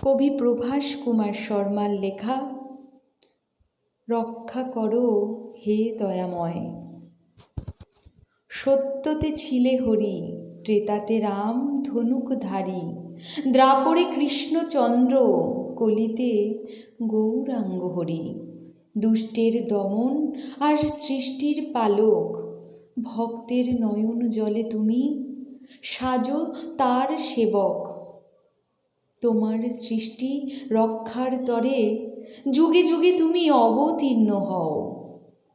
কবি প্রভাস কুমার শর্মার লেখা রক্ষা করো হে দয়াময়। সত্যতে ছিলে হরি, ত্রেতাতে রাম ধনুকধারী, দ্রাপরে কৃষ্ণচন্দ্র, কলিতে গৌরাঙ্গ হরি। দুষ্টের দমন আর সৃষ্টির পালক, ভক্তের নয়ন জলে তুমি সাজো তার সেবক। তোমার সৃষ্টি রক্ষার তরে যুগে যুগে তুমি অবতীর্ণ হও।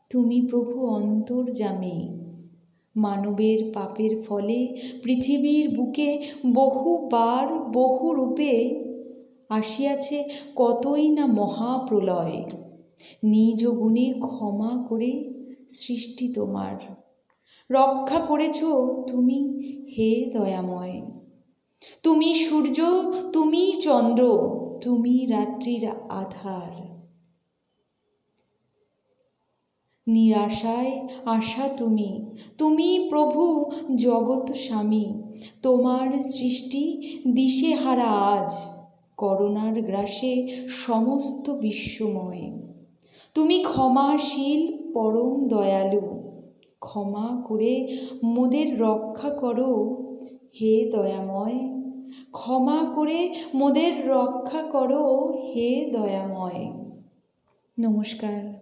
তুমি প্রভু অন্তর্যামী, মানবের পাপের ফলে পৃথিবীর বুকে বহুবার বহু রূপে আসিয়াছে কতই না মহাপ্রলয়। নিজ গুণে ক্ষমা করে সৃষ্টি তোমার রক্ষা করেছ তুমি হে দয়াময়। তুমি সূর্য, তুমি চন্দ্র, তুমি রাত্রির আধার। নিরাশায় আশা তুমি, তুমি প্রভু জগৎ স্বামী। তোমার সৃষ্টি দিশেহারা আজ, করুণার গ্রাসে সমস্ত বিশ্বময়। তুমি ক্ষমাশীল পরম দয়ালু, ক্ষমা করে মোদের রক্ষা করো হে দয়াময়। ক্ষমা করে মোদের রক্ষা করো হে দয়াময়। নমস্কার।